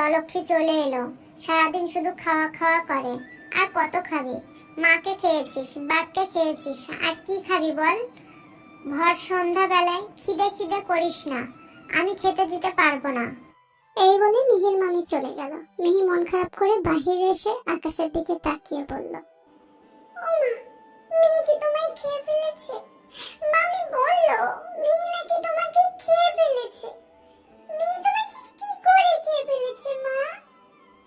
অলক্ষী চলে এলো। সারাদিন শুধু খাওয়া খাওয়া করে। আর কত খাবি? মাকে খেয়েছিস, বাপকে খেয়েছিস, আর কি খাবি বল? ভর সন্ধ্যা বেলায় খিদে খিদে করিস না, আমি খেতে দিতে পারবো না। এই বলে মিহির মামি চলে গেল। মিহি মন খারাপ করে বাহিরে এসে আকাশের দিকে তাকিয়ে বলল, ওমা, মিহি কি তোমায় খেয়ে ফেলেছে? মামি বলল মিহি নাকি তোমাকে খেয়ে ফেলেছে। মিহি তোমাকে কি করে খেয়ে ফেলেছে মা?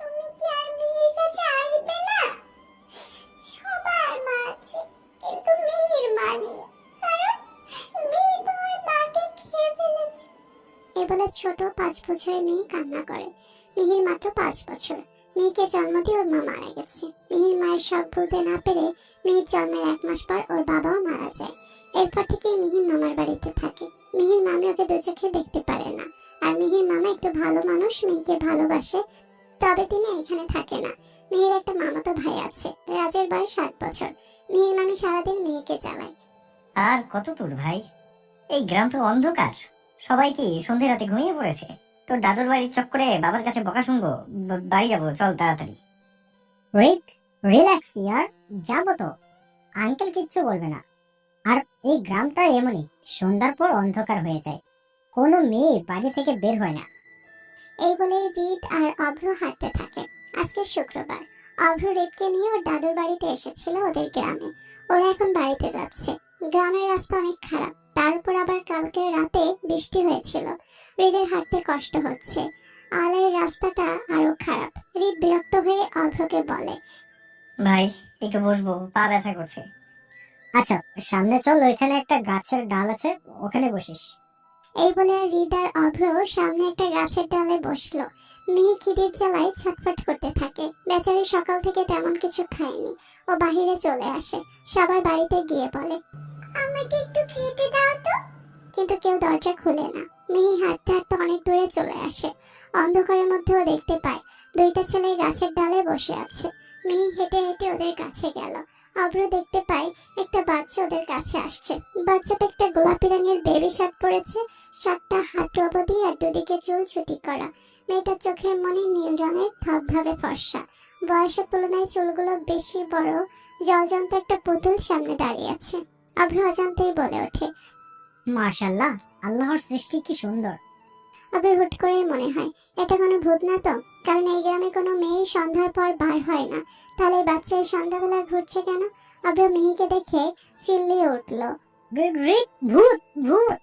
তুমি কি আর মিহির কাছে আসবে না? সবার মা আছে, কিন্তু মিহির মা নেই, কারণ মিহি তোমার মাকে খেয়ে ফেলেছে। এ বলে ছোট 5 বছরের মেয়ে কান্না করে। মিহির মাত্র 5 বছর। মেয়েকে জন্ম দিয়ে ওর মা মারা গেছে। মিহির মায়ের শখ ভুলতে না পেরে মেয়ের জন্মের 1 মাস পর ওর বাবাও মারা যায়। এরপর থেকেই মিহির মামার বাড়িতে থাকে। মিহির মামি ওকে দু চোখে দেখতে পারে না। আর মিহির মামা একটু ভালো মানুষ, মেয়েকে ভালোবাসে, তবে তিনি এখানে থাকে না। মেয়ের একটা মামাতো ভাই আছে, রাজের বয়স 8 বছর। মিহির মামি সারাদিন মেয়েকে জ্বালায়। আর কত দূর ভাই? এই গ্রাম তো অন্ধকার, সবাই কি সন্ধে রাতে ঘুমিয়ে পড়েছে? তোর দাদুর বাড়ির চক্করে বাবার কাছে বকা শুনবো, বাড়ি যাবো, চল তাড়াতাড়ি। রিক, রিল্যাক্স ইয়ার, যাবো তো, আঙ্কেল কিচ্ছু বলবে না। আর এই গ্রামটা এমনই, সন্ধ্যার পর অন্ধকার হয়ে যায়, কোনো মেয়ে বাড়ি থেকে বের হয় না। এই বলে জিৎ আর অভ্র হাঁটতে থাকে। আজকে শুক্রবার। অভ্র রিতকে নিয়ে ওর দাদুর বাড়িতে এসেছিল ওদের গ্রামে। ওরা এখন বাড়িতে যাচ্ছে। গ্রামের রাস্তা অনেক খারাপ, তার উপর আবার কালকে রাতে বৃষ্টি হয়েছিল। হৃদের হাঁটতে কষ্ট হচ্ছে। আলের রাস্তাটা আরো খারাপ। হৃদ বিরক্ত হয়ে অভ্রকে বলে, ভাই একটু বসবো, পা ব্যথা করছে। আচ্ছা, সামনে চল, ওইখানে একটা গাছের ডাল আছে, ওখানে বসিস। এই বলে হৃদ আর অভ্র সামনে একটা গাছের ডালে বসলো। মেয়ে খিদের জ্বালায় ছটফট করতে থাকে। বেচারি সকাল থেকে তেমন কিছু খায়নি। ও বাহিরে চলে আসে। সবার বাড়িতে গিয়ে বলে, আমাকে একটু খেতে দাও তো। কিন্তু কেউ দরজা খুলে না। মেয়ে হাঁটতে হাঁটতে অনেক দূরে চলে আসে। অন্ধকারের মধ্যেও দেখতে পায় 2টা ছেলে গাছের ডালে বসে আছে। মেয়ে হেঁটে হেঁটে ওদের কাছে গেল। অভ্র দেখতে পায় একটা বাচ্চা ওদের কাছে আসছে। বাচ্চাটা একটা গোলাপি রঙের বেবি শার্ট পরেছে। শার্টটা হাঁটু অবধি আর দুদিকে চুল ছুটি করা। মেয়েটার চোখের মনি নীল রঙের, ধবধবে ফর্সা। বয়সের তুলনায় চুলগুলো বেশি বড়। জলজন্ত একটা পুতুল সামনে দাঁড়িয়ে আছে। অভ্র অজান্তেই বলে ওঠে, মাশাআল্লাহ, আল্লাহর সৃষ্টি কি সুন্দর। আবার হুট করেই মনে হয় এটা কোনো ভূত না তো, কারণ এই গ্রামে কোনো মেয়ে সন্ধ্যার পর বার হয় না। তাহলে এই বাচ্চা এই সন্ধ্যাবেলা ঘুরছে কেন? আবার মেয়েকে দেখে চিল্লিয়ে উঠল, রিক, ভূত ভূত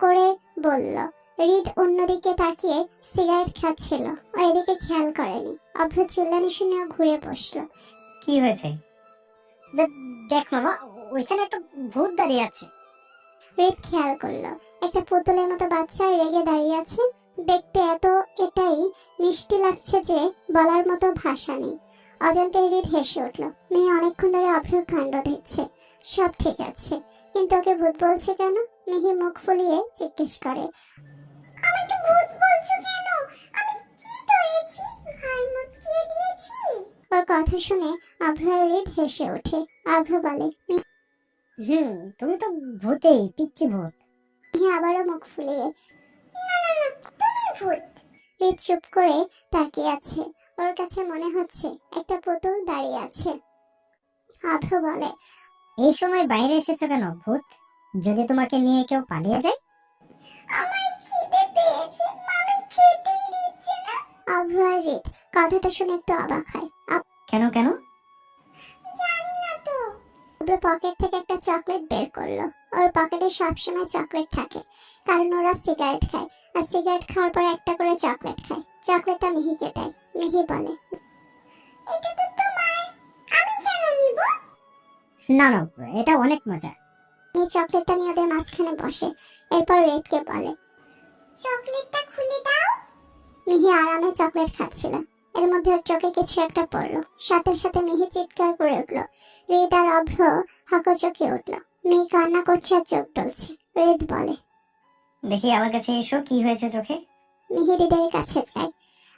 করে বলল। হৃদ অন্যদিকে তাকিয়ে সিগারেট খাচ্ছিল। ও এদিকে খেয়াল করেনি। অভ্র চিল্লানি শুনে ও ঘুরে বসলো। কি হয়েছে? দেখ মামা, ওইখানে একটা ভূত দাঁড়িয়ে আছে। হৃদ খেয়াল করলো একটা পুতুলের মতো বাচ্চা রেগে দাঁড়িয়ে আছে। দেখতে এটাই মিষ্টি লাগছে যে বলার মতো ভাষা নেই। অজান্তে হৃদ হেসে উঠলো। মেয়ে অনেকক্ষণ ধরে অভ্রের কাণ্ড দেখছে। সব ঠিক আছে, কিন্তু ওকে ভূত বলছে কেন? মিহি মুখ ফুলিয়ে জিজ্ঞেস করে, আমাকে ভূত বলছো কেন? আমি কি করেছি? ঘাড় মুটকে দিয়েছি? ওর কথা শুনে অভ্র আর হৃদ হেসে ওঠে। অভ্র বলে, তুমি তো ভূতেই, পিচ্চি ভূত। মিহি আবারও মুখ ফুলিয়ে, না না না, তুমি ভূত। হৃদ চুপ করে তাকিয়ে আছে। ওর কাছে মনে হচ্ছে একটা পুতুল দাঁড়িয়ে আছে। অভ্র বলে, এই সময় বাইরে এসেছো কেন ভূত? যদি তোমাকে নিয়ে কেউ পালিয়ে যায়? আমার খিদে পেয়েছে, মামি খেতেই দিচ্ছে না। অভ্র আর হৃদ কথাটা শুনে একটু অবাক হয়। কেন কেন? জানি না তো। অভ্র পকেট থেকে একটা চকলেট বের করলো। ওর পকেটে সবসময় চকলেট থাকে, কারণ ওরা সিগারেট খায়। আর সিগারেট খাওয়ার পর একটা করে চকলেট খায়। চকলেটটা মিহিকে দেয়। মিহি বলে, এটা তো তোমার, আমি কেন নিব? না না, এটা অনেক মজা। মিহি চকলেটটা নিয়ে ওদের মাঝখানে বসে। এরপর হৃদকে বলে, চকলেটটা খুলে দাও। মিহি আরামে চকলেট খাচ্ছিল। এর মধ্যে ওর চোখে কিছু একটা পড়লো। সাথে সাথে মিহি চিৎকার করে উঠলো। হৃদ আর অভ্র হকচকে উঠলো। মেয়ে কান্না করছে আর চোখ টলছে। হৃদ বলে, দেখি আমার কাছে এসো, কি হয়েছে চোখে? মিহি হৃদের কাছে যায়।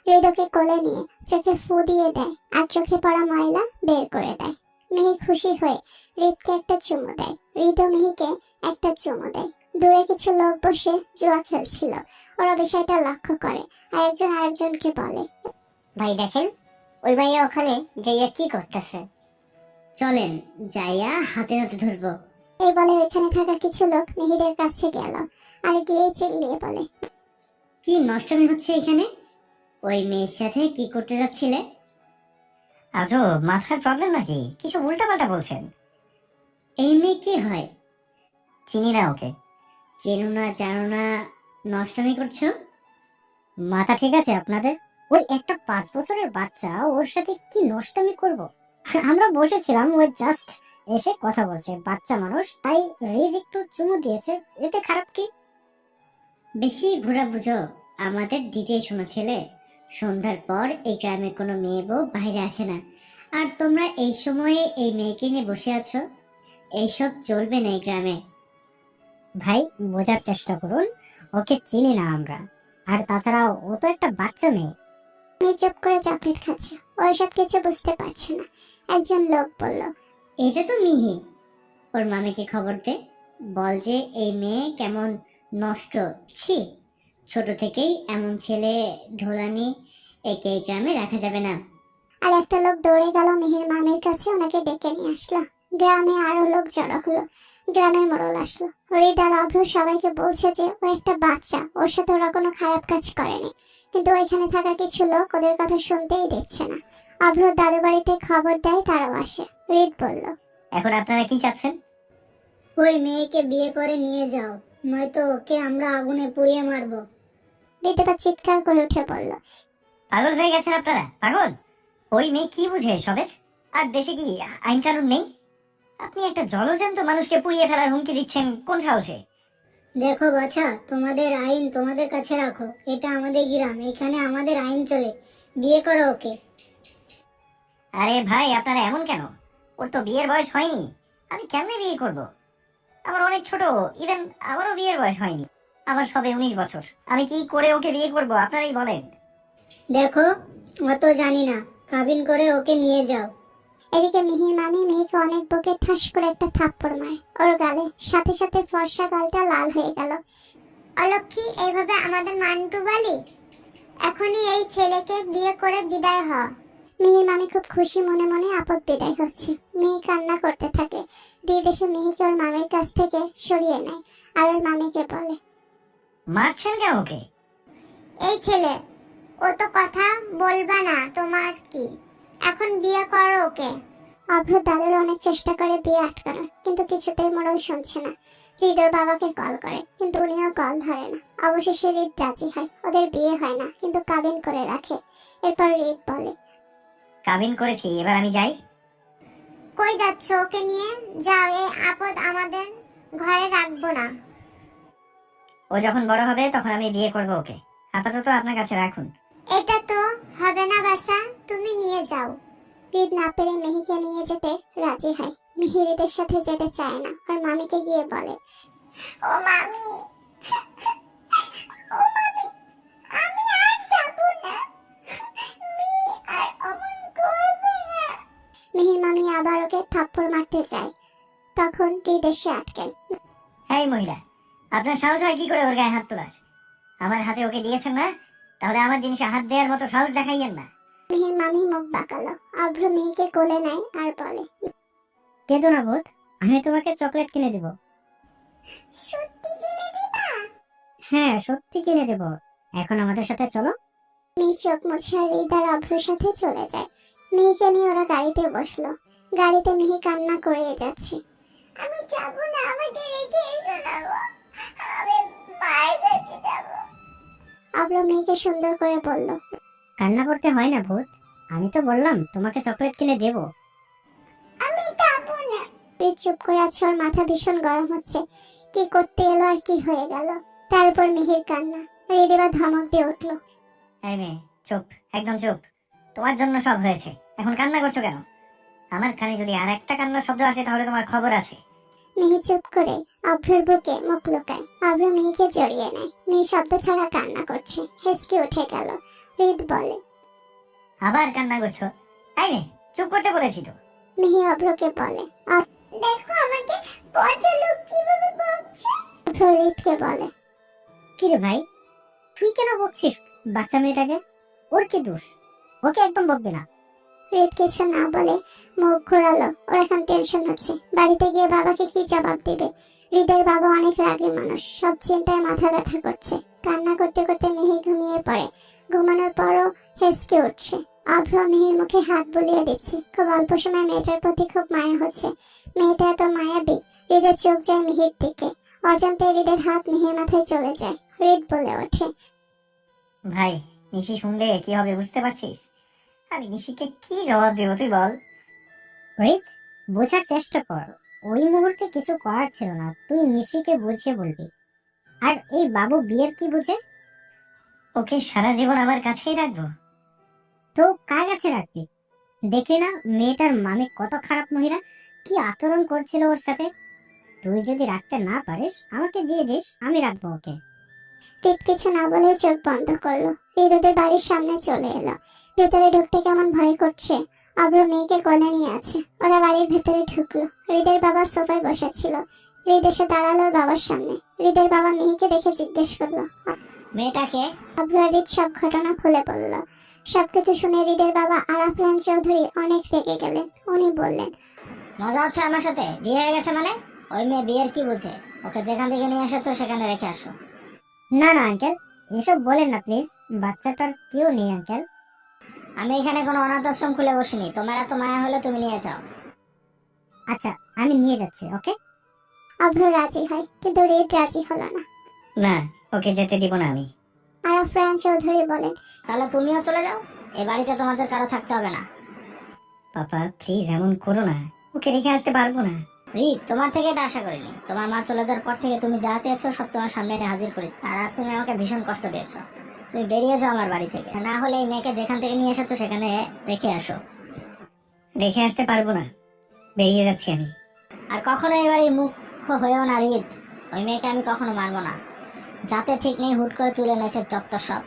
হৃদ ওকে কোলে নিয়ে চোখে ফু দিয়ে দেয় আর চোখে পড়া ময়লা বের করে দেয়। মিহি খুশি হয়ে হৃদকে একটা চুমু দেয়। হৃদও মিহিকে একটা চুমু দেয়। দূরে কিছু লোক বসে জুয়া খেলছিল। ওরা বিষয়টা লক্ষ্য করে আর একজন আরেকজনকে বলে, ভাই দেখেন, ওই ভাইয়া ওখানে যাইয়া কি করতেছে। চলেন যাইয়া হাতে হাতে ধরবো। এই বলে এখানে থাকা কিছু লোক মিহিরের কাছে গেল আর গিয়ে চিল্লিয়ে বলে, কি নষ্টমী হচ্ছে এখানে? ওই মেয়ের সাথে কি করতে যাচ্ছিলে? আজও মাথার প্রবলেম নাকি? কিছু উল্টাপাল্টা বলছেন। এই মেয়ে কি হয়? চিনি না ওকে। চেনো না জানো না, নষ্টমী করছো? মাথা ঠিক আছে আপনাদের? ওই একটা 5 বছরের বাচ্চা, ওর সাথে কি নষ্টমী করব? আমরা বসেছিলাম, ওই জাস্ট এসে কথা বলছে, বাচ্চা মানুষ, তাই রেজ একটু চুমু দিয়েছে, এতে খারাপ কি? বেশি ঘোরা বুঝো, আমাদের দ্বিতীয় শোনা ছেলে। সন্ধ্যার পর এই গ্রামে কোনো মেয়ে বউ বাইরে আসে না, আর তোমরা এই সময়ে এই মেয়েকে নিয়ে বসে আছো। এইসব চলবে না এই গ্রামে। ভাই বোঝার চেষ্টা করুন, ওকে চিনি না আমরা, আর তাছাড়া ও তো একটা বাচ্চা মেয়ে। মেয়ে চুপ করে চকলেট খাচ্ছে, ওইসব কিছু বুঝতে পারছে না। একজন লোক বলল, এটা তো মিহি, ওর মামিকে খবর দে, বল যে এই মেয়ে কেমন নষ্ট। ছি, ছোট থেকেই এমন ছেলে ঢোলানি, একে এই গ্রামে রাখা যাবে না। আর একটা লোক দৌড়ে গেল মিহির মামির কাছে, ওনাকে ডেকে নিয়ে আসলো। গ্রামে আরো লোক জড়ো হলো, গ্রামের মোড়ল আসলো। হৃদ আর অভ্র সবাইকে বলছে যে ও একটা বাচ্চা, ওর সাথে ওরা কোনো খারাপ কাজ করেনি, কিন্তু ওইখানে থাকা কিছু লোক ওদের কথা শুনতেই দিচ্ছে না। অভ্র দাদু বাড়িতে খবর দেয়, তারাও আসে। হৃদ বলল, এখন আপনারা কি চাচ্ছেন? ওই মেয়েকে বিয়ে করে নিয়ে যাও, নয়তো ওকে আমরা আগুনে পুড়িয়ে মারবো। হৃদ এবার চিৎকার করে উঠে বলল, পাগল হয়ে গেছেন আপনারা? পাগল? ওই মেয়ে কি বুঝে সবের? আর দেশে কি আইন কানুন নেই? আপনি একটা জলজ্যান্ত মানুষকে পুড়িয়ে ফেলার হুমকি দিচ্ছেন কোন সাহসে? দেখো বাছা, তোমাদের আইন তোমাদের কাছে রাখো, এটা আমাদের গ্রাম, এখানে আমাদের আইন চলে। বিয়ে করো ওকে। আরে ভাই, আপনারা এমন কেন? ওর তো বিয়ের বয়স হয়নি, আমি কেমনে বিয়ে করব? আমার অনেক ছোট, ইভেন আমারও বিয়ের বয়স হয়নি, আমার সবে 19 বছর। আমি কি করে ওকে বিয়ে করব আপনারাই বলেন। দেখো, অত জানি না, কাবিন করে ওকে নিয়ে যাও। এদিকে মিহির মামি মেহিকে অনেক বকে ঠাস করে একটা থাপ্পড় মারে ওর গালে, সাথে সাথে ফর্সা গালটা লাল হয়ে গেল। অলক্ষী, এইভাবে আমাদের মান্টু বালি, এখনই এই ছেলেকে বিয়ে করে বিদায় হ। মিহির মামি খুব খুশি মনে মনে আপদ বিদায় হচ্ছে। মিহি কান্না করতে থাকে। হৃদ এসে মিহিকে ওর মামির কাছ থেকে সরিয়ে নেয় আর ওর মামিকে বলে, মারছেন কেন ওকে? এই ছেলে, ও তো কথা বলবা না, তোমার কি? এখন বিয়ে করো ওকে। অভ্র দাদুর অনেক চেষ্টা করে বিয়ে আটকানোর, কিন্তু কিছুতেই মোড়ল শুনছে না। হৃদ ওর বাবাকে কল করে, কিন্তু উনিও কল ধরে না। অবশেষে হৃদ রাজি হয়, ওদের বিয়ে হয় না, কিন্তু কাবিন করে রাখে। এরপর হৃদ বলে, কাবিন করেছি, এবার আমি যাই। কই যাচ্ছ? ওকে নিয়ে যাও, এই আপদ আমাদের ঘরে রাখবো না। ও যখন বড় হবে তখন আমি বিয়ে করব ওকে, আপাতত আপনার কাছে রাখুন। এটা তো হবে না বাসা, তুমি নিয়ে যাও। হৃদ না পেরে মিহিকে নিয়ে যেতে রাজি হয়। মিহি হৃদের সাথে যেতে চায় না, আর মামিকে গিয়ে বলে, ও মামি, ও মামি, আমি আর যাব না, মি আর অমন করবে না। মিহির মামি আবার ওকে থাপ্পড় মারতে যায়, তখন হৃদ এসে আটকায়। এই মহিলা, আপনার সাহস হয় কি করে ওর গায়ে হাত তোলার? আমার হাতে ওকে দিয়েছেন না, তাহলে আমার জিনিসে হাত দেওয়ার মতো সাহস দেখাইয়েন না। মিহির মামি মুখ বাঁকালো। অভ্র মিহিকে কোলে নেয় আর বলে, কেঁদো না বোধ, আমি তোমাকে চকলেট কিনে দেব। সত্যি কিনে দিবা? হ্যাঁ, সত্যি কিনে দেব, এখন আমাদের সাথে চলো। মিহি চোখ মুছে আর হৃদ আর অভ্রের সাথে চলে যায়। মিহিকে নিয়ে ওরা গাড়িতে বসলো। গাড়িতে মিহি কান্না করে যাচ্ছে। আমি যাব না, আমাকে রেখে এসো না গো, আমি মায়ের কাছে যাব। অভ্র মিহিকে সুন্দর করে বলল, কান্না করতে হয় না ভূত, আমি তো বললাম তোমাকে চকলেট কিনে দেব। আমি যাব না। হৃদ চুপ করে আছে, ওর মাথা ভীষণ গরম হচ্ছে। কি করতে এলো আর কি হয়ে গেল। তারপর মিহির কান্না। হৃদ এবার ধমক দিয়ে উঠলো, এই মেয়ে, চুপ, একদম চুপ। তোমার জন্য সব হয়েছে, এখন কান্না করছো কেন? আমার কানে যদি আর একটা কান্নার শব্দ আসে তাহলে তোমার খবর আছে। মিহি চুপ করে অভ্রের বুকে মুখ লুকায়। অভ্র মিহিকে জড়িয়ে নেয়। মিহি শব্দ ছাড়া কান্না করছে, হেসকে উঠে গেল। হৃদ বলে, আবার কান্না করছো? এই মেয়ে, চুপ করতে বলেছি তো। মিহি অভ্রকে বলে, দেখো আমাকে পচা লোক কিভাবে বকছে। অভ্র হৃদকে বলে, কিরে ভাই, তুই কেন বকছিস বাচ্চা মেয়েটাকে? ওর কি দোষ? ওকে একদম বকবে না। হৃদ কিছু না বলে মুখ ঘোরালো। ওর এখন টেনশন হচ্ছে বাড়িতে গিয়ে বাবাকে কি জবাব দেবে। হৃদের বাবা অনেক রাগী মানুষ, সব চিন্তায় মাথা ব্যথা করছে। কান্না করতে করতে মিহি ঘুমিয়ে পড়ে। ঘুমানোর পরও হেসকে উঠছে। অভ্র মিহির মুখে হাত বুলিয়ে দিচ্ছে। খুব অল্প সময় মেয়েটার প্রতি খুব মায়া হচ্ছে। মেয়েটা এত মায়াবী। হৃদের চোখ যায় মিহির দিকে। অজান্তে হৃদের হাত মিহির মাথায় চলে যায়। হৃদ বলে ওঠে, ভাই, নিশি শুনলে কি হবে বুঝতে পারছিস? আমি নিশিকে কি জবাব দেবো তুই বল? রোহিত, বোঝার চেষ্টা কর। ওই মুহূর্তে কিছু করার ছিল না, তুই নিশিকে বুঝিয়ে বলবি। আর এই বাবু বিয়ের কি বুঝে? ওকে সারা জীবন আমার কাছেই রাখবো। তো কার কাছে রাখবি? দেখলি না মেয়েটার মামি কত খারাপ মহিলা, কি আচরণ করছিল ওর সাথে। তুই যদি রাখতে না পারিস আমাকে দিয়ে দিস, আমি রাখবো ওকে। হৃদ কিছু না বলে চোখ বন্ধ করলো। হৃদ ওদের বাড়ির সামনে চলে এলো। ভেতরে ঢুকতে কেমন ভয় করছে। অভ্র মেয়েকে কোলে নিয়ে আছে। ওরা বাড়ির ভেতরে ঢুকলো। হৃদের বাবা সোফায় বসেছিল। হৃদ এসে দাঁড়ালো ওর বাবার সামনে। হৃদের বাবা মেয়েকে দেখে জিজ্ঞেস করলো, মেয়েটাকে? অভ্র হৃদ সব ঘটনা খুলে বলল। সবকিছু শুনে হৃদের বাবা আরাফান চৌধুরী অনেক রেগে গেলেন। উনি বললেন, মজা হচ্ছে আমার সাথে? বিয়ে হয়ে গেছে মানে? ওই মেয়ে বিয়ের কি বুঝে? ওকে যেখান থেকে নিয়ে এসেছো সেখানে রেখে আসো। না না আঙ্কেল, এসব বলেন না প্লিজ। বাচ্চাটার কেউ নেই আঙ্কেল। আমি এখানে কোনো অনাথ আশ্রম খুলে বসিনি। তোমার এত মায়া হলে তুমি নিয়ে যাও। আচ্ছা, আমি নিয়ে যাচ্ছি ওকে। অভ্র রাজি হয়, কিন্তু হৃদ রাজি হলো না। না, ওকে যেতে দিব না আমি। আরাফান চৌধুরী বলেন, তাহলে তুমিও চলে যাও। এ বাড়িতে তোমাদের কারো থাকতে হবে না। পাপা প্লিজ এমন করো না, ওকে রেখে আসতে পারবো না। রিক, তোমার থেকে এটা আশা করিনি। তোমার মা চলে যাওয়ার পর থেকে তুমি যা চেয়েছো সব তোমার সামনে এনে হাজির করি, আর আজ তুমি আমাকে ভীষণ কষ্ট দিয়েছো। তুমি বেরিয়ে যাও আমার বাড়ি থেকে, না হলে এই মেয়েকে যেখান থেকে নিয়ে এসেছো সেখানে রেখে আসো। রেখে আসতে পারবো না, বেরিয়ে যাচ্ছি আমি। আর কখনো এই বাড়ির মুখ্য হয়েও না রিত। ওই মেয়েকে আমি কখনো মানবো না। যাতে ঠিক নেই হুট করে তুলে নেছে চত্বর সব।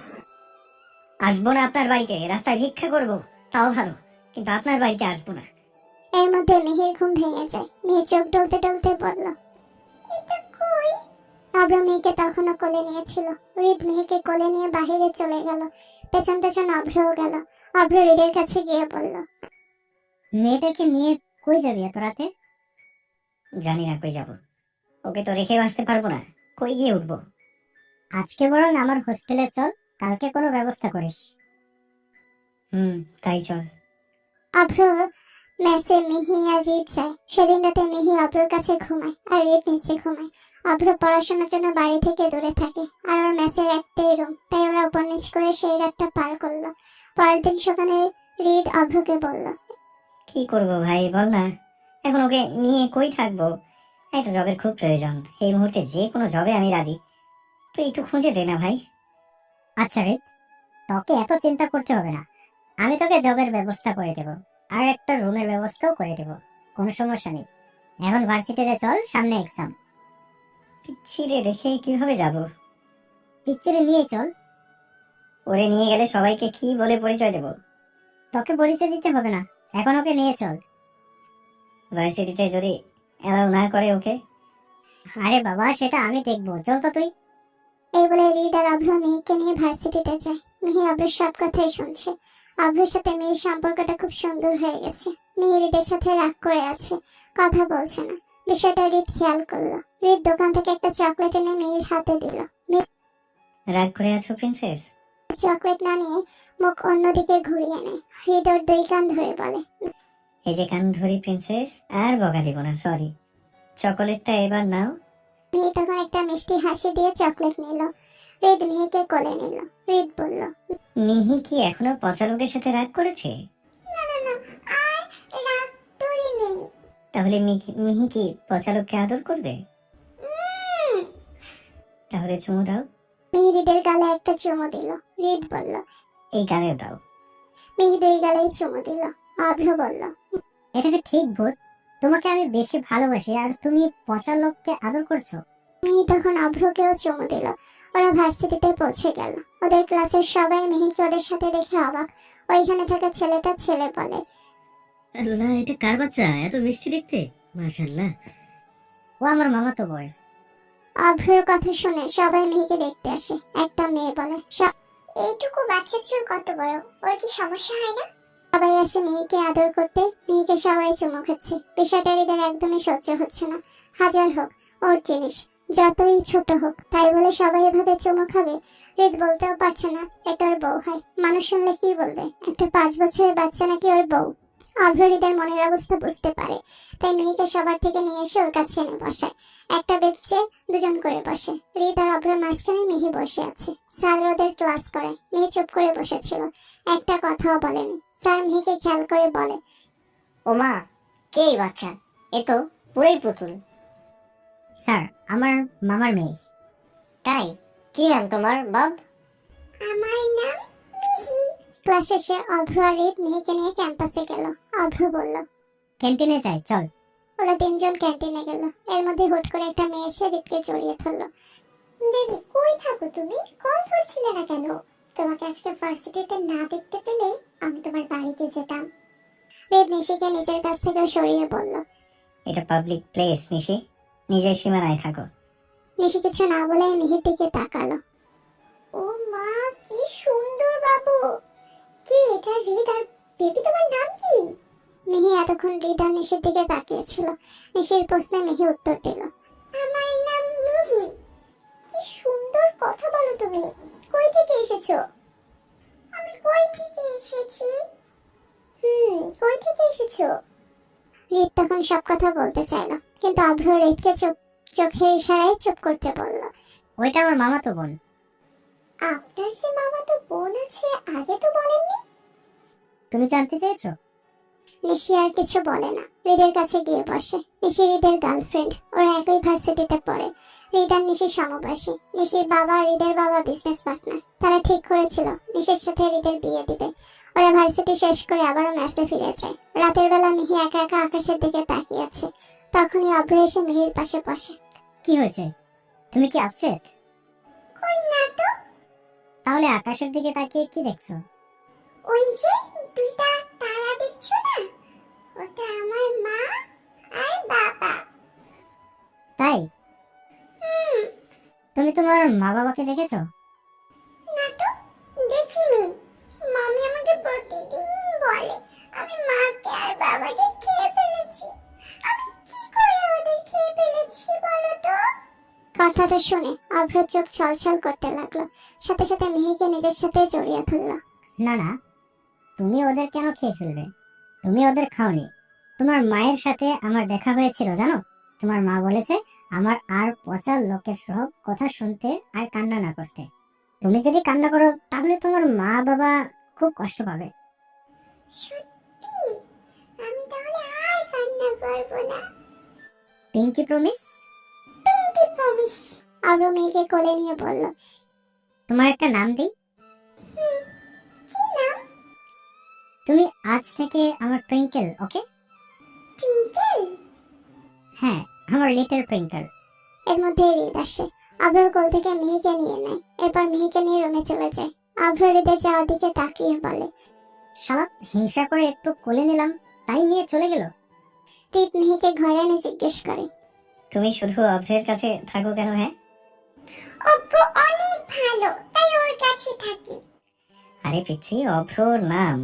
আসবো না আপনার বাড়িতে, রাস্তায় ভিক্ষা করবো তাও ভালো, কিন্তু আপনার বাড়িতে আসবো না। এর মধ্যে মিহির ঘুম ভেঙে যায়। মিহি চোখ ডলতে ডলতে বলল, এটা কই? অভ্র মেয়েকে তখনও কোলে নিয়েছিল। হৃদ মেহিকে কোলে নিয়ে বাহিরে চলে গেল। পেছন পেছন অভ্রও গেল। অভ্র হৃদের কাছে গিয়ে বলল, মেয়েটাকে নিয়ে কই যাবি এত রাতে? জানি না কই যাবো, ওকে তো রেখেও আসতে পারবো না। কই গিয়ে উঠবো? আজকে বরং আমার হোস্টেলে চল, কালকে কোনো ব্যবস্থা করিস। তাই চল। অভ্র মেসে মিহি আর হৃদ যায়। সেদিন রাতে মিহি অভ্রর কাছে ঘুমায় আর হৃদ নিচে ঘুমায়। অভ্র পড়াশোনার জন্য বাড়ি থেকে দূরে থাকে, আর ওর মেসের একটাই রুম, তাই ওরা উপর নিচ করে সেই রাতটা পার করলো। পরের দিন সকালে হৃদ অভ্রকে বলল, কি করবো ভাই বল না, এখন ওকে নিয়ে কই থাকবো? একটা জবের খুব প্রয়োজন এই মুহূর্তে, যে কোনো জবে আমি রাজি। তুই একটু খুঁজে দে না ভাই। আচ্ছা রে, তোকে এত চিন্তা করতে হবে না, আমি তোকে জবের ব্যবস্থা করে দেব, আর একটা রুমের ব্যবস্থাও করে দেব। কোনো সমস্যা নেই। এখন ভার্সিটিতে চল, সামনে এক্সাম। পিচ্ছিরে রেখে কিভাবে যাব? পিচ্চিরে নিয়ে চল। ওরে নিয়ে গেলে সবাইকে কি বলে পরিচয় দেব? তোকে পরিচয় দিতে হবে না, এখন ওকে নিয়ে চল। ভার্সিটিতে যদি অ্যালাউ না করে ওকে? আরে বাবা, সেটা আমি দেখবো, চল তো তুই। এই বলে হৃদ আর অভ্র মিহিকে নিয়ে ভার্সিটিতে যায়। মিহি অভ্রের সব কথাই শুনছে। অভ্রের সাথে মিহির সম্পর্কটা খুব সুন্দর হয়ে গেছে। মিহি হৃদের সাথে রাগ করে আছে, কথা বলছে না। বিষয়টা হৃদ খেয়াল করলো। হৃদ দোকান থেকে একটা চকলেট এনে মিহির হাতে দিল। রাগ করে আছো প্রিন্সেস? চকলেট না নিয়ে মুখ অন্যদিকে ঘুরিয়ে নেয়। হৃদ ওর দুই কান ধরে বলে, এই যে কান ধরি প্রিন্সেস, আর বকা দিব না, সরি। চকোলেটটা এবার নাও। মিহি তখন একটা মিষ্টি হাসি দিয়ে চকলেট নিল। হৃদ মিহিকে কোলে নিল। হৃদ বলল, মিহি কি এখনো পচা লোকের সাথে রাগ করেছে? না না না, আর রাগ করিনি। তাহলে মিহি কি পচা লোককে আদর করবে? তাহলে চুমু দাও। মিহি হৃদের গালে একটা চুমু দিল। হৃদ বলল, এই গানেও দাও। মিহি দুই গালেই চুমু দিল। অভ্র বলল, এটাকে ঠিক ভূত, তোমাকে আমি বেশি ভালোবাসি আর তুমি পচা লোককে আদর করছো। মিহি তখন অভ্রকেও চুমু দিল। ওরা ভার্সিটিতে পৌঁছে গেল। ওদের ক্লাসের সবাই মিহিকে ওদের সাথে দেখে অবাক। ওইখানে থাকা ছেলেটা ছেলে বলে, আল্লাহ, এটা কার বাচ্চা এত মিষ্টি দেখতে? মাশাআল্লাহ। ও আমার মামাতো বোন। অভ্রর কথা শুনে সবাই মিহিকে দেখতে আসে। একটা মেয়ে বলে, এইটুকু বাচ্চার চুল কত বড়, ওর কি সমস্যা হয় না? সবাই আসে মেয়েকে আদর করতে, মেয়েকে সবাই চুমু খাচ্ছে। বিষয়টা হৃদের একদমই সহ্য হচ্ছে না। হাজার হোক ওর জিনিস, যতই ছোট হোক, তাই বলে সবাই এভাবে চুমু খাবে? হৃদ বলতেও পারছে না এটা ওর বউ হয়। মানুষ শুনলে কি বলবে, একটা 5 বছরের বাচ্চা নাকি ওর বউ। অভ্র হৃদের মনের অবস্থা বুঝতে পারে, তাই মেয়েকে সবার থেকে নিয়ে এসে ওর কাছে এনে বসায়। একটা বেঞ্চে দুজন করে বসে। হৃদ আর অভ্রের মাঝখানে মিহি বসে আছে। স্যার ওদের ক্লাস করে, মেয়ে চুপ করে বসেছিল, একটা কথাও বলেনি। স্যার মেয়েকে খেয়াল করে বলে, ও মা, কে এই বাচ্চা? এ তো পুরোই পুতুল। স্যার, আমার মামার মেয়ে। তাই? কি নাম তোমার, বাব? আমার নাম মিহি। ক্লাস শেষে অভ্র আর হৃদ মেয়েকে নিয়ে ক্যাম্পাসে গেল। অভ্র বলল, ক্যান্টিনে যাই, চল। ওরা 3জন ক্যান্টিনে গেল। এর মধ্যে হুট করে একটা মেয়ে এসে হৃদকে জড়িয়ে ধরলো। বেবি, কই থাকো তুমি? কল ধরছিলে না কেন? তোমাকে আজকে ভার্সিটিতে না দেখতে পেলে আমি তোমার বাড়িতে যেতাম। হৃদ নিশিকে নিজের কাছ থেকে সরিয়ে বলল। এটা পাবলিক প্লেস নিশি, নিজের সীমানায় থাকো। নিশি কিছু না বলে মিহির দিকে তাকালো। ও মা, কি সুন্দর বাবু! কি এটা, হৃদ আর বেবি তোমার নাম কি? মিহি এতক্ষণ হৃদ আর নিশির দিকে তাকিয়েছিল। নিশির প্রশ্নে মিহি উত্তর দিল, আমার নাম মিহি। কি সুন্দর কথা বলো তুমি। কই থেকে এসেছো? আমি কই থেকে এসেছি? কই থেকে এসেছো? হৃদ তখন সব কথা বলতে চাইলো, কিন্তু অভ্র হৃদকে চোখের ইশারায় চুপ করতে বলল। ওইটা আমার মামাতো বোন। আপনার যে মামাতো বোন আছে, আগে তো বলেননি। তুমি জানতে চেয়েছো? নিশি আর কিছু বলে না, হৃদের কাছে গিয়ে বসে। নিশি হৃদের গার্লফ্রেন্ড, ওরা একই ভার্সিটিতে পড়ে। হৃদ আর নিশির সমবয়সী। নিশির বাবা আর হৃদের বাবা বিজনেস পার্টনার। তারা ঠিক করেছিল নিশির সাথে হৃদের বিয়ে দিবে। ওরা ভার্সিটি শেষ করে আবারও মেসে ফিরে যায়। রাতের বেলা মিহি একা একা আকাশের দিকে তাকিয়ে আছে। তখনই অভ্র এসে মিহির পাশে বসে। কি হয়েছে? তুমি কি আপসেট? কই না তো। তাহলে আকাশের দিকে তাকিয়ে কি দেখছো? ওই যে দুইটা তারা দেখছো না, ওটা আমার মা আর বাবা। তাই? তুমি তোমার মা বাবাকে দেখেছো? না তো, দেখিনি। মামি আমাকে প্রতিদিন বলে আমি মাকে আর বাবাকে খেয়ে ফেলেছি। আমি কি করে ওদের খেয়ে ফেলেছি বলো তো? কথাটা শুনে অভ্র চোখ ছলছল করতে লাগলো। সাথে সাথে মিহিকে নিজের সাথে জড়িয়ে ধরলো। না না, তুমি ওদের কেন খেয়ে ফেলবে? তুমি ওদের খাওনি। তোমার মায়ের সাথে আমার দেখা হয়েছিল, জানো? তোমার মা বলেছে আমার আর পচা লোকের সব কথা শুনতে আর কান্না না করতে। তুমি যদি কান্না করো তাহলে তোমার মা বাবা খুব কষ্ট পাবে। সত্যি? আমি তাহলে আর কান্না করবো না। Pinky promise? Pinky promise. Abhra মেয়েকে কোলে নিয়ে বলল, তোমার একটা নাম দিই? কি নাম? তুমি আজ থেকে আমার টুইঙ্কেল, ওকে? টুইঙ্কেল? হ্যাঁ, আমার লিটল টুইঙ্কেল। এর মধ্যে হৃদ আসে। অভ্রর কোল থেকে মিহিকে নিয়ে নেয়। এরপর মিহিকে নিয়ে রুমে চলে যায়। অভ্র হৃদের যাওয়ার দিকে তাকিয়ে বলে, শালা, হিংসা করে একটু কোলে নিলাম তাই নিয়ে চলে গেল। হৃদ মিহিকে ঘরে এনে জিজ্ঞেস করে, তুমি শুধু অভ্রের কাছে থাকো কেন? হ্যাঁ, অভ্র অনেক ভালো, তাই ওর কাছে থাকি। আরে পিচ্ছি, অভ্র নাম,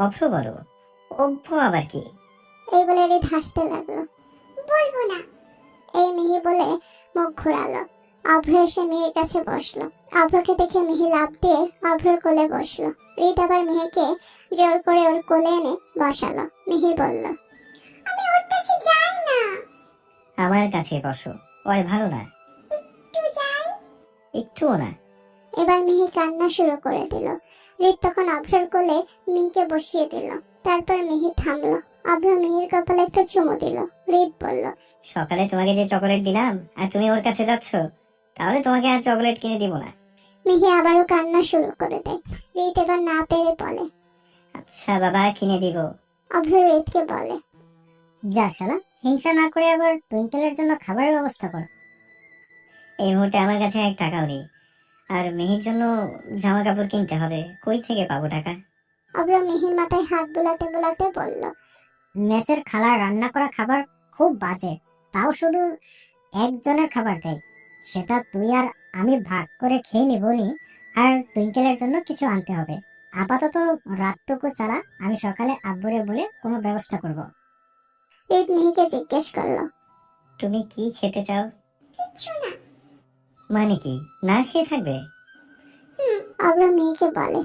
অভ্র বলো। অভ্র আবার কি? এই বলে হৃদ হাসতে লাগলো। বলবো না, এই মিহি বলে মুখ ঘোরালো। অভ্র এসে মিহির কাছে বসলো। অভ্রকে দেখে মিহি লাফ দিয়ে অভ্রর কোলে বসলো। হৃদ আবার মিহিকে জোর করে ওর কোলে এনে বসালো। মিহি বলল, আমি ওর কাছে যাই না। আমার কাছে বসো, ওই ভালো না? একটু যাই। একটুও না। এবার মিহি কান্না শুরু করে দিল। হৃদ তখন অভ্রের কোলে মিহিকে বসিয়ে দিল। তারপর মিহি থামলো। অভ্র মিহির কপালে একটা চুমু দিল। হৃদ বলল, সকালে তোমাকে যে চকোলেট দিলাম আর তুমি ওর কাছে যাচ্ছ, তাহলে তোমাকে আর চকোলেট কিনে দিব না। মিহি আবারও কান্না শুরু করে দেয়। হৃদ এবার না পেরে বলে, আচ্ছা বাবা, কিনে দিব। অভ্র হৃদকে বলে, যা শালা, হিংসা না করে আবার টুইঙ্কেলের জন্য খাবারের ব্যবস্থা কর। এই মুহূর্তে আমার কাছে এক টাকাও নেই, আর মেহির জন্য জামা কাপড় কিনতে হবে, কই থেকে পাবো টাকা? অভ্র মিহির মাথায় হাত বুলাতে বুলাতে বলল, মেসের খালার রান্না করা খাবার খুব বাজে, তাও শুধু একজনের খাবার দেয়। সেটা তুই আর আমি ভাগ করে খেয়ে নিবনি, আর টুইঙ্কেলের জন্য কিছু আনতে হবে। আপাতত রাতটুকু চালা, আমি সকালে আব্বুরে বলে কোনো ব্যবস্থা করব। রিত মিহিকে জিজ্ঞেস করলো। তুমি কি খেতে চাও? কিচ্ছু না। মানে কি, না খেয়ে থাকবে? অভ্র মিহিকে বলে।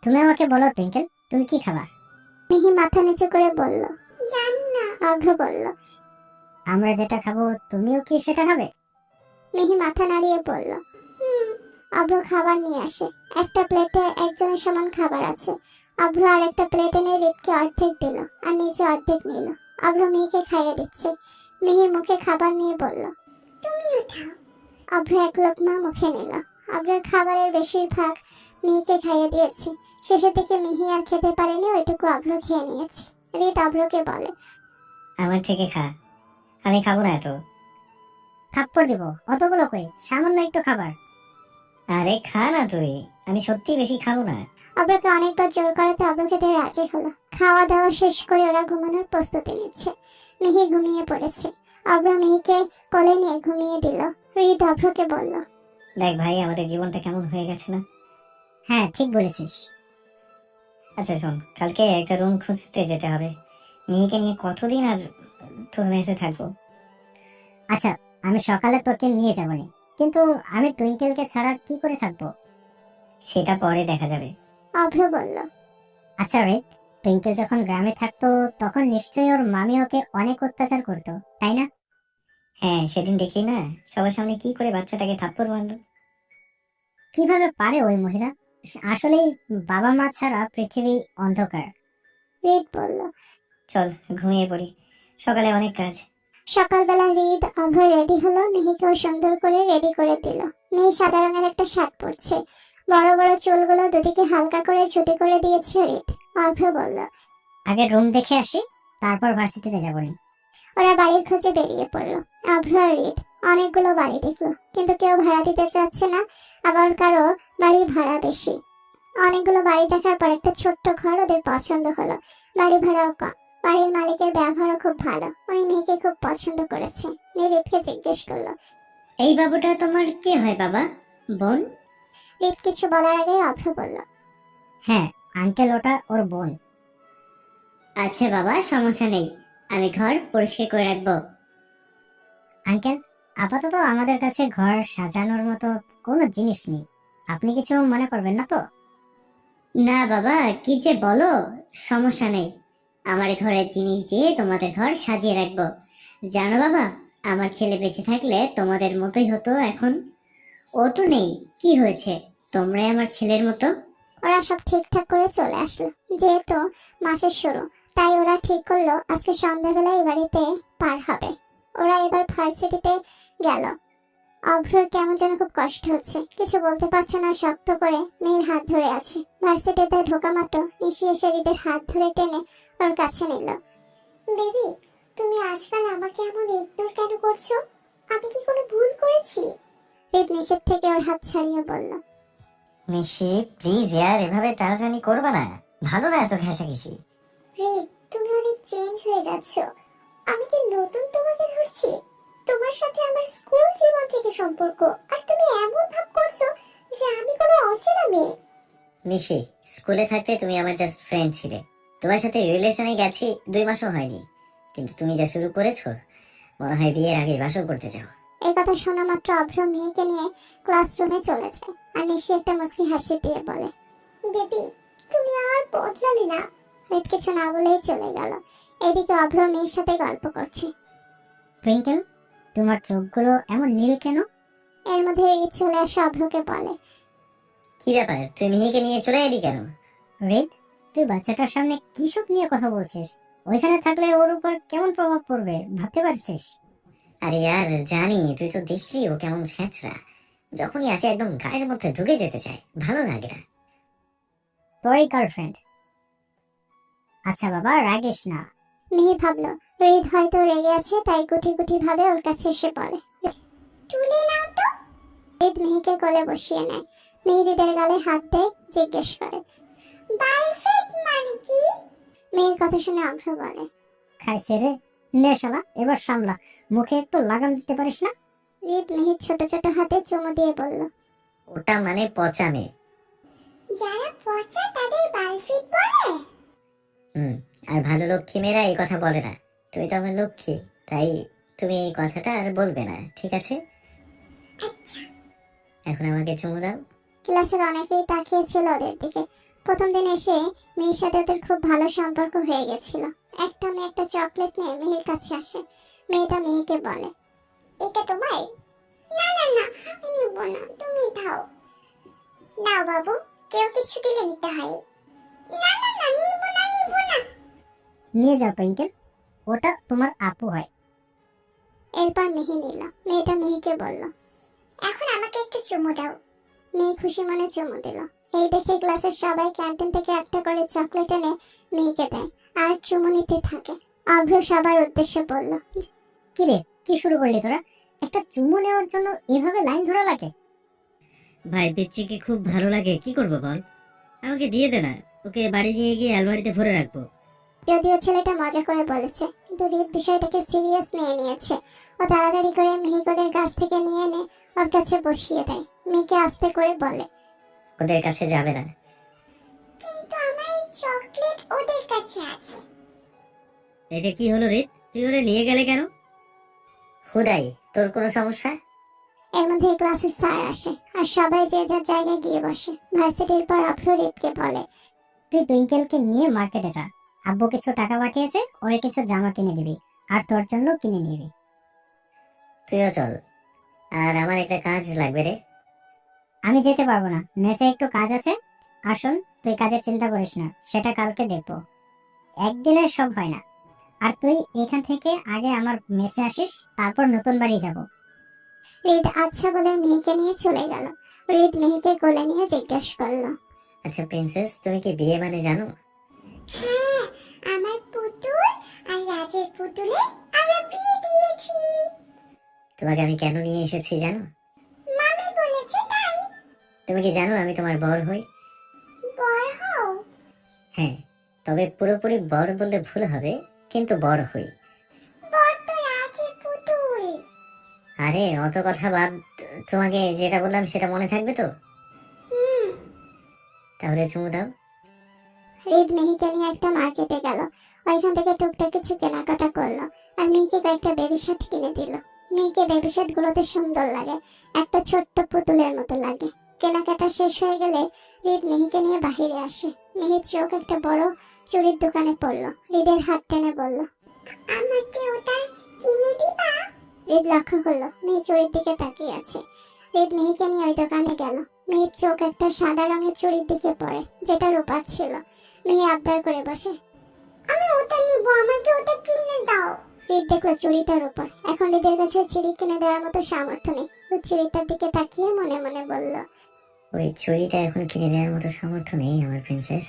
তুমি আমাকে বলো টুইঙ্কেল, তুমি কি খাবা? মিহি মাথা নিচু করে বলল, জানি না। অভ্র বলল। আমরা যেটা খাবো তুমিও কি সেটা খাবে? মিহি মাথা নাড়িয়ে বলল, অভ্র খাবার নিয়ে আসে। একটা প্লেটে একজনের সমান খাবার আছে। অভ্র আর একটা প্লেট এনে রিতকে অর্ধেক দিল আর নিচে অর্ধেক নিল। অভ্র মিহিকে খাইয়ে দিচ্ছে। মিহির মুখে খাবার নিয়ে বলল, তুমিও খাও। অভ্র এক লোকমা মুখে নিল। অভ্রের খাবারের বেশিরভাগ মিহিকে খাইয়ে দিয়েছে। শেষের দিকে মিহি আর খেতে পারেনি, ওইটুকু অভ্র খেয়ে নিয়েছে। রিত অভ্রকে বলে, আমার থেকে খা, আমি খাবো না এত। থাপ্পড় দিব, অতগুলো কই, সামান্য একটু খাবার। আরে খা না তুই, আমি সত্যি বেশি খাবো না। অভ্রকে অনেকবার জোর করাতে অভ্র খেতে রাজি হলো। খাওয়া দাওয়া শেষ করে ওরা ঘুমানোর প্রস্তুতি নিচ্ছে। মিহি ঘুমিয়ে পড়েছে। অভ্র মিহিকে কোলে নিয়ে ঘুমিয়ে দিল। রিত অভ্রকে বলল, দেখ ভাই, আমাদের জীবনটা কেমন হয়ে গেছে না? হ্যাঁ ঠিক বলেছিস। আচ্ছা শোন, কালকে একটা রুম খুঁজতে যেতে হবে। মেয়েকে নিয়ে কতদিন আর তোর মেসে থাকবো? আচ্ছা, আমি সকালে তোকে নিয়ে যাবনি, কিন্তু আমি টুইঙ্কেলকে ছাড়া কি করে থাকবো? সেটা পরে দেখা যাবে। অভ্র বলল। আচ্ছা রে, টুইঙ্কেল যখন গ্রামে থাকতো তখন নিশ্চয়ই ওর মামি ওকে অনেক অত্যাচার করতো, তাই না? হ্যাঁ, সেদিন দেখলি না সবার সামনে কি করে বাচ্চাটাকে থাপ্পড় মারলো? কিভাবে পারে ওই মহিলা? আসলেই বাবা মা ছাড়া পৃথিবী অন্ধকার। রিত বলল। চল ঘুমিয়ে পড়ি, সকালে অনেক কাজ। সকালবেলা রিত অভ্র রেডি হলো। মিহিকেও সুন্দর করে রেডি করে দিল। মিহি সাদা রঙের একটা শার্ট পরছে। বড় বড় চুলগুলো দুদিকে হালকা করে ছুটি করে দিয়েছে রিত। অভ্র বলল। আগে রুম দেখে আসি, তারপর ভার্সিটিতে যাবনি। ওরা বাড়ির খোঁজে বেরিয়ে পড়লো। অভ্র আর রিত অনেকগুলো বাড়ি দেখলো, কিন্তু কেউ ভাড়া দিতে চাচ্ছে না, আবার কারো বাড়ি ভাড়া বেশি। অনেকগুলো বাড়ি দেখার পর একটা ছোট্ট ঘর ওদের পছন্দ হলো। বাড়ি ভাড়াও কম। বাড়ির মালিকের ব্যবহারও খুব ভালো। উনি মেয়েকে খুব পছন্দ করেছে। মেয়ে রিতকে জিজ্ঞেস করলো। এই বাবুটা তোমার কে হয় বাবা? বোন? রিত কিছু বলার আগে অভ্র বলল। হ্যাঁ আঙ্কেল, ওটা ওর বোন। আচ্ছা বাবা, সমস্যা নেই, আমি ঘর পরিষ্কার করে রাখবো। আঙ্কেল, আপাতত আমাদের কাছে ঘর সাজানোর মতো কোনো জিনিস নেই, আপনি কিছু মনে করবেন না তো? না বাবা, কি যে বলো, সমস্যা নেই, আমার ঘরের জিনিস দিয়ে তোমাদের ঘর সাজিয়ে রাখবো। জানো বাবা, আমার ছেলে বেঁচে থাকলে তোমাদের মতোই হতো এখন। ও তো নেই, কি হয়েছে, তোমরাই আমার ছেলের মতো। ওরা সব ঠিকঠাক করে চলে আসলো। যেহেতু মাসের শুরু, তাই ওরা ঠিক করলো আজকে সন্ধ্যাবেলা এই বাড়িতে পার হবে। ওরা এবার ভার্সিটিতে গেল। অভ্রর কেমন যেন খুব কষ্ট হচ্ছে, কিছু বলতে পারছে না, শক্ত করে মেয়ের হাত ধরে আছে। ভার্সিটিতে ঢোকা মাত্র নিশি এসে রিতের হাত ধরে টেনে ওর কাছে নিল। বেবি, তুমি আজকাল আমাকে এমন ইগনোর কেন করছো? আমি কি কোনো ভুল করেছি? রিত নিচের থেকে ওর হাত ছাড়িয়ে বলল। নিশি প্লিজ ইয়ার, এভাবে টানাটানি করবা না, ভালো না এত ঘেঁষাঘেঁষি। রিত, তুমি অনেক চেঞ্জ হয়ে যাচ্ছ। আমি কি নতুন তোমাকে ধরছি? তোমার সাথে আমার স্কুল জীবন থেকে সম্পর্ক, আর তুমি এমন ভাব করছো যে আমি কোনো অচেনা মেয়ে। নিশি, স্কুলে থাকতে তুমি আমার জাস্ট ফ্রেন্ড ছিলে, তোমার সাথে রিলেশনে গেছি 2 মাসও হয়নি, কিন্তু তুমি যা শুরু করেছো, মনে হয় বিয়ের আগে বাসর করতে চাও। এই কথা শোনা মাত্র অভ্র মেয়েকে নিয়ে ক্লাসরুমে চলে যায়। আর নিশি একটা মুচকি হাসি দিয়ে বলে, বেবি তুমি আর বদলালে না। রিত কিছু না বলেই চলে গেল। এদিকে অভ্র মেয়ের সাথে গল্প করছে। টুইঙ্কেল, তোমার চোখগুলো এমন নীল কেন? এর মধ্যে রিত চলে আসে অভ্রকে বলে। কি ব্যাপার, তুই মেয়েকে নিয়ে চলে এলি কেন? রিত, তুই বাচ্চাটার সামনে কিসব নিয়ে কথা বলছিস? ওইখানে থাকলে ওর উপর কেমন প্রভাব পড়বে ভাবতে পারছিস? আরে ইয়ার জানি, তুই তো দেখলি ও কেমন ছেঁচড়া, যখনই আসে একদম গায়ের মধ্যে ঢুকে যেতে চায়, ভালো লাগে না। তোরই গার্লফ্রেন্ড। আচ্ছা বাবা, রাগিস না। মিহি ভাবলো রিত হয়তো রেগে আছে, তাই গুটি গুটি ভাবে ওর কাছে এসে বলে, তুলে নাও তো। রিত মিহিকে কোলে বসিয়ে নেয়। মিহি রিতের গালে হাত দেয়, জিজ্ঞেস করে, বাইসেট মানে কি? মেয়ের কথা শুনে অভ্র বলে, খাইছে রে, নে শালা, এবার সামলা, মুখে একটু লাগাম দিতে পারিস না? রিত মিহির ছোট ছোট হাতে চুমু দিয়ে বলল, ওটা মানে পচা মেয়ে। যারা পচা তাদের বালফিট বলে? হুম, আর ভালো লক্ষ্মী মেয়েরা এই কথা বলে না। তুমি তো আমার লক্ষ্মী, তাই তুমি এই কথাটা আর বলবে না, ঠিক আছে? আচ্ছা। এখন আমাকে চুমু দাও। ক্লাসের অনেকেই তাকিয়েছিল ওদের দিকে। প্রথম দিন এসে মেয়ের সাথে ওদের খুব ভালো সম্পর্ক হয়ে গেছিল। একটা মেয়ে একটা চকলেট নিয়ে মেয়ের কাছে আসে। মেয়েটা মেয়েকে বলে, এটা তোমার? না না না, আমি নিব না, তুমি দাও। নাও বাবু, কেউ কিছু দিলে নিতে হয়। না না না, নিব না, নিব না। নিয়ে যাও টুইঙ্কেল, ওটা তোমার আপু হয়। এরপর মেহে নিল। মেয়েটা মেহেকে বলল, এখন আমাকে একটু চুমু দাও। মেয়ে খুশি মনে চুমু দিল। এই দেখে ক্লাসের সবাই ক্যান্টিন থেকে একটা করে চকলেট এনে মেয়েকে দেয় আর চুমু নিতে থাকে। অভ্র সবার উদ্দেশ্যে বলল, কি রে, কি শুরু করলি তোরা? একটা চুমু নেওয়ার জন্য এভাবে লাইন ধরা লাগে? ভাই পিচ্চিকে খুব ভালো লাগে, কি করব বল? আমাকে দিয়ে দে না, ওকে বাড়ি নিয়ে গিয়ে আলমারিতে ভরে রাখবো। যদিও ছেলেটা মজা করে বলেছে, কিন্তু রিত বিষয়টাকে সিরিয়াস নিয়ে নিয়েছে। ও তাড়াতাড়ি করে মেহিকদের কাছ থেকে নিয়ে এনে ওর কাছে বসিয়ে দেয়। মেয়েকে আস্তে করে বলে, ওদের কাছে যাবে না। কিন্তু আমার এই চকলেট ওদের কাছে আছে। এটা কি হলো রে, তুই ওরে নিয়ে গেলে কেন? হুদাই, তোর কোনো সমস্যা? এর মধ্যে ক্লাসের স্যার আসে আর সবাই যে যার জায়গায় গিয়ে বসে। ভার্সিটির পর অভ্র রিতকে বলে, তুই টুইঙ্কেলকে নিয়ে মার্কেটে যা, আব্বু কিছু টাকা পাঠিয়েছে, ওরে কিছু জামা কিনে দিবি আর তোর জন্য কিনে নিবি। তুইও চল, আর আমার একটা কাজ লাগবে রে। আমি যেতে পারবো না, মেসে একটু কাজ আছে। আসুন, তুই কাজের চিন্তা করিস না, সেটা কালকে দেখবো। একদিনে সব হয় না। আর তুই এখান থেকে আগে আমার মেসে আসিস, তারপর নতুন বাড়ি যাব। রিত আচ্ছা বলে মেয়েকে নিয়ে চলে গেল। রিত মেয়েকে কোলে নিয়ে জিজ্ঞেস করলো, আচ্ছা প্রিন্সেস, তুমি কি বিয়ে মানে জানো? হ্যাঁ, আমার পুতুল আর রাজের পুতুলে আমরা বিয়ে দিয়েছি। তোমাকে আমি কেন নিয়ে এসেছি জানো? মামি বলেছে তাই। তুমি কি জানো আমি তোমার বর হই? বর হও? হ্যাঁ, তবে পুরোপুরি বর বললে ভুল হবে, কিন্তু বর হই। বর তো রাজের পুতুল। আরে অত কথা বাদ, তোমাকে যেটা বললাম সেটা মনে থাকবে তো? হুম। তাহলে চুমু দাও। রিত মেহিকে নিয়ে একটা মার্কেটে গেল। ওইখান থেকে টুকটাক কিছু কেনাকাটা করলো আর মেয়েকে কয়েকটা বেবি শার্ট কিনে দিল। মেয়েকে বেবি শার্ট গুলোতে সুন্দর লাগে, একটা ছোট্ট পুতুলের মতো লাগে। কেনাকাটা শেষ হয়ে গেলে রিত মেহিকে নিয়ে বাহিরে আসে। মেহির চোখ একটা বড় চুড়ির দোকানে পড়লো। রিদের হাত টেনে বলল, আমাকে ওটা কিনে দিবা? রিদ লক্ষ্য করলো মেয়ে চুড়ির দিকে তাকিয়ে আছে। রিদ মেহিকে নিয়ে ওই দোকানে গেল। মেয়ের চোখ একটা সাদা রঙের চুড়ির দিকে পড়ে, যেটা রূপার ছিল। মেয়ে আবদার করে বসে, আমি ওটা নিব, আমাকে ওটা কিনে দাও। রিদ দেখলো চুড়িটার উপর। এখন রিদের কাছে চুড়ি কিনে দেওয়ার মতো সামর্থ্য নেই। ও চুড়িটার দিকে তাকিয়ে মনে মনে বলল, ওই চুড়িটা এখন কিনে দেওয়ার মতো সামর্থ্য নেই আমার প্রিন্সেস।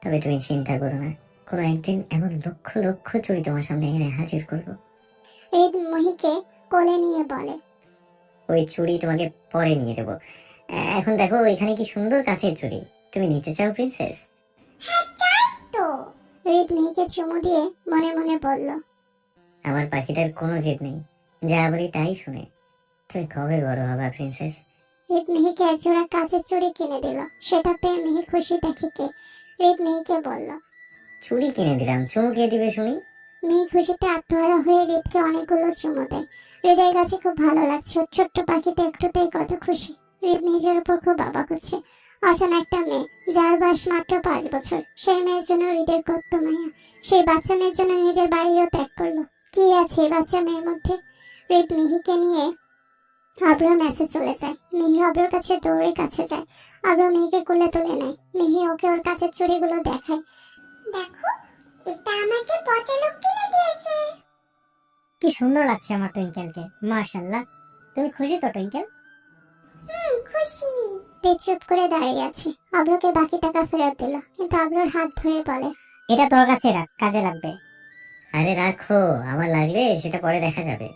তবে তুমি চিন্তা করো না, কোনো একদিন এমন লক্ষ লক্ষ চুড়ি তোমার সামনে এনে হাজির করব। রিদ মহিকে কোলে নিয়ে বলে, ওই চুড়ি তোমাকে পরে নিয়ে দেবো। এখন দেখো এখানে কি সুন্দর কাচের চুড়ি, তুমি নিতে চাও প্রিন্সেস? হ্যাঁ চাই তো। রিদ মেহিকে চুমু দিয়ে মনে মনে বলল, আমার পাখিটার কোনো জেদ নেই, যা বলি তাই শুনে। তুমি কবে বড় হবা প্রিন্সেস? রিদ মেহিকে একজোড়া কাচের চুড়ি কিনে দিল। সেটা পেয়ে মেহি খুশি দেখিকে রিদ মেহিকে বলল, চুড়ি কিনে দিলাম, চুমু কে দিবে শুনি? মেয়ে খুশিতে আত্মহারা হয়ে রিদকে অনেকগুলো চুমু দেয়। হৃদের কাছে খুব ভালো লাগছে। ওর ছোট্ট পাখিটা একটুতেই কত খুশি। হৃদ নিজের উপর খুব অবাক হচ্ছে। অচেনা একটা মেয়ে, যার বয়স মাত্র 5 বছর, সেই মেয়ের জন্য হৃদের কত মায়া। সেই বাচ্চা মেয়ের জন্য নিজের বাড়িও ত্যাগ করলো। কি আছে এই বাচ্চা মেয়ের মধ্যে? হৃদ মিহিকে নিয়ে অব্র মেসে চলে যায়। মিহি অব্রর কাছে দৌড়ে কাছে যায়। অব্র মেয়েকে কোলে তুলে নেয়। মিহি ওকে ওর কাছের চুড়িগুলো দেখায়। দেখো, এটা আমাকে পচা লোক কিনে দিয়েছে। কি সুন্দর লাগছে আমার টুইঙ্কেলকে, মাশাআল্লাহ। তুমি খুশি তো টুইঙ্কেল? খুশি। রিদ চুপ করে দাঁড়িয়ে আছে। অব্রকে বাকি টাকা ফেরত দিল, কিন্তু অব্রর হাত ধরে বলে, এটা তোর কাছে রাখ, কাজে লাগবে। আরে রাখো, আমার লাগলে সেটা পরে দেখা যাবে।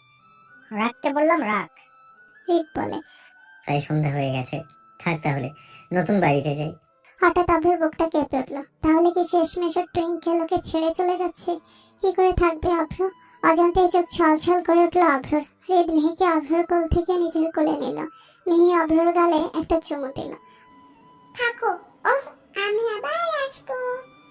রাখতে বললাম রাখ। রিদ বলে। প্রায় সন্ধ্যা হয়ে গেছে, থাক তাহলে নতুন বাড়িতে যাই। হঠাৎ অব্রর বুকটা কেঁপে উঠলো। তাহলে কি শেষমেশ ওর টুইঙ্কেল ওকে ছেড়ে চলে যাচ্ছে? কি করে থাকবে অভ্র? অজান্তে চোখ ছলছল করে উঠলো অভ্রর। হৃদ মিহিকে অভ্রর কোল থেকে নিজের কোলে নিল। মিহি অভ্রর গালে একটা চুমু দিল। থাকো, ওহ আমি আবার আসবো।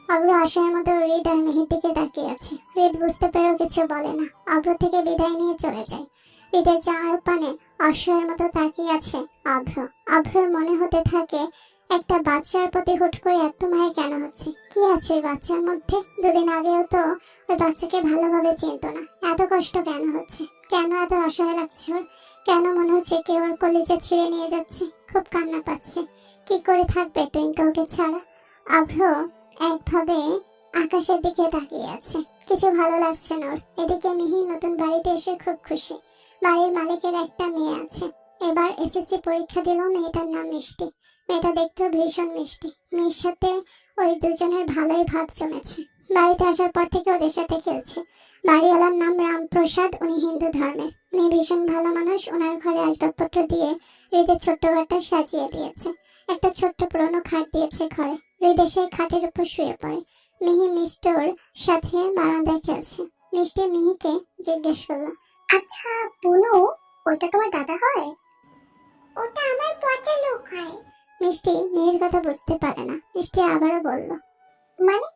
অভ্র আশার মতো হৃদ আর মিহির দিকে তাকিয়ে আছে। হৃদ বুঝতে পেরেও কিছু বলে না, অভ্র থেকে বিদায় নিয়ে চলে যায়। হৃদের চায়ের পানে অসহায়ের মতো তাকিয়ে আছে অভ্র। অভ্রর মনে হতে থাকে একটা বাচ্চার প্রতি হুট করে এত মায়া কেন হচ্ছে, কি আছে ওই বাচ্চার মধ্যে? দুদিন আগেও তো ওই বাচ্চাকে ভালোভাবে চিনতো না, এত কষ্ট কেন হচ্ছে? কেন এত অসহায় লাগছে ওর? কেন মনে হচ্ছে কেউ ওর কলিজা ছিঁড়ে নিয়ে যাচ্ছে? খুব কান্না পাচ্ছে। কি করে থাকবে টুইঙ্কলকে ছাড়া? অভ্র একভাবে আকাশের দিকে তাকিয়ে আছে, কিছু ভালো লাগছে না ওর। এদিকে মিহি নতুন বাড়িতে এসে খুব খুশি। বাড়ির মালিকের একটা মেয়ে আছে, এবার এসএসসি পরীক্ষা দিল। মেয়েটার নাম মিষ্টি। মেয়েটা দেখতেও ভীষণ মিষ্টি। মেয়ের সাথে ওই দুজনের ভালোই ভাব জমেছে। বাড়িতে আসার পর থেকে ওদের সাথে খেলছে। বাড়িওয়ালার নাম রামপ্রসাদ, উনি হিন্দু ধর্মের। উনি ভীষণ ভালো মানুষ। ওনার ঘরে আসবাবপত্র দিয়ে হৃদের ছোট্ট ঘরটা সাজিয়ে দিয়েছে। একটা ছোট্ট পুরনো খাট দিয়েছে ঘরে। হৃদ সেই খাটের উপর শুয়ে পড়ে। মিহি মিষ্টর সাথে বারান্দায় খেলছে। মিষ্টি মিহিকে জিজ্ঞেস করলো, আচ্ছা বুনু, ওইটা তোমার দাদা হয়? ওটা আমার পচা লোক হয়। মিষ্টি মেয়ের কথা বুঝতে পারে না। মিষ্টি আবারও বলল, মানে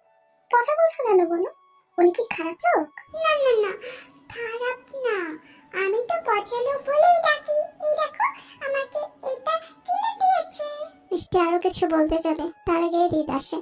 পচা বলছো কেন বুনু? উনি কি খারাপ লোক? না না না, খারাপ না, আমি তো পচা লোক বলেই ডাকি। এই দেখো, আমাকে এটা কিনে দিয়েছে। মিষ্টি আরো কিছু বলতে যাবে, তার আগে হৃদ আসে।